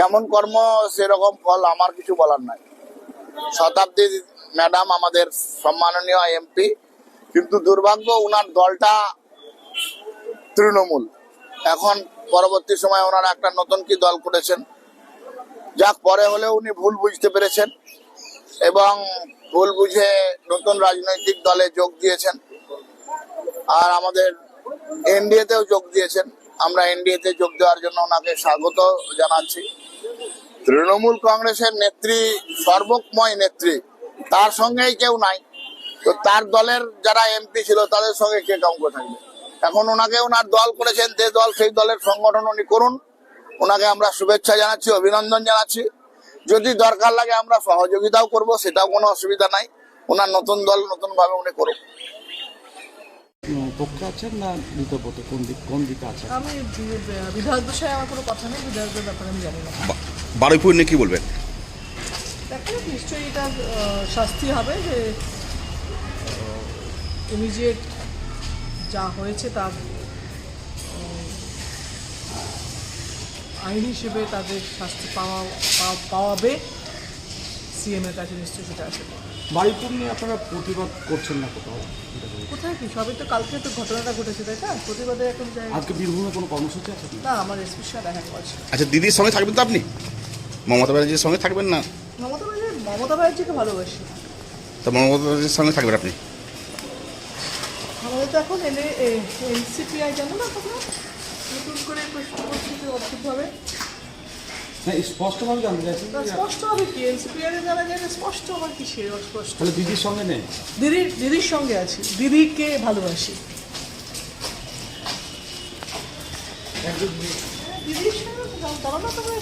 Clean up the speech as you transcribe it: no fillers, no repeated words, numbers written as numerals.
যেমন কর্ম সেরকম ফল, আমার কিছু বলার নাই। শতাব্দী ম্যাডাম আমাদের সম্মাননীয় এমপি, কিন্তু দুর্ভাগ্য ওনার দলটা তৃণমূল। এখন পরবর্তী সময় ওনারা একটা নতুন কি দল করেছেন, যাক পরে হলেও উনি ভুল বুঝতে পেরেছেন এবং ভুল বুঝে নতুন রাজনৈতিক দলে যোগ দিয়েছেন আর আমাদের এনডিএতেও যোগ দিয়েছেন। আমরা এনডিএতে যোগ দেওয়ার জন্য ওনাকে স্বাগত জানাচ্ছি। তৃণমূল কংগ্রেসের নেত্রী, সর্বময় নেত্রী, তার সঙ্গেই কেউ নাই, তো তার দলের যারা এমপি ছিল তাদের সঙ্গে কে কাউকে থাকবে। এখন ওনাকে ওনার দল করেছেন, যে দল সেই দলের সংগঠন উনি করুন। ওনাকে আমরা শুভেচ্ছা জানাচ্ছি, অভিনন্দন জানাচ্ছি। যদি দরকার লাগে আমরা সহযোগিতাও করব, সেটাও কোনো অসুবিধা নাই। ওনার নতুন দল নতুন ভাবে উনি করুন। পক্ষে আছেন না বিতর্কতে, কোন দিকে আছে? আমি বিধায়ক বিষয়ে আমার কোনো কথা নেই, বিধায়কদের ব্যাপারে আমি জানি না। বারুইপুর নিয়ে কি বলবেন? দেখেন নিশ্চয়ই এটা শাস্তি হবে, যে ইমিডিয়েট যা হয়েছে তার আইন হিসেবে তাদের শাস্তি পাওয়াবে সিএম এর কাছে, নিশ্চয়ই সেটা আছে। বারুইপুর নিয়ে আপনারা প্রতিবাদ করছেন না কোথাও? কোথায় কি সবই তো কালকে তো ঘটনাটা ঘটেছে, তাই না? প্রতিবাদে এখন জায়গা আজকে বীরভূমে কোনো কর্মসূচি আছে না, আমার এসপির সাথে দেখা করছে। আচ্ছা, দিদির সঙ্গে থাকবেন তো আপনি? মমতা ব্যানার্জির সঙ্গে থাকবেন না? মমতা ব্যানার্জিকে ভালোবাসি, তো মমতা ব্যানার্জির সঙ্গে থাকবেন আপনি? আমাদের তো এখন এনসিপিআই জানো না, তোমরা নতুন করে প্রশ্ন করছি অদ্ভুতভাবে। না, স্পষ্টভাবে জানতে চাইছি। স্পষ্ট হবে কি, এনসিপিআই জানা যায় না, স্পষ্ট আবার কি সে অস্পষ্ট? তাহলে দিদির সঙ্গে নেই? দিদির সঙ্গে আছি, দিদিকে ভালোবাসি। দিদির সঙ্গে জানো না তোমরা?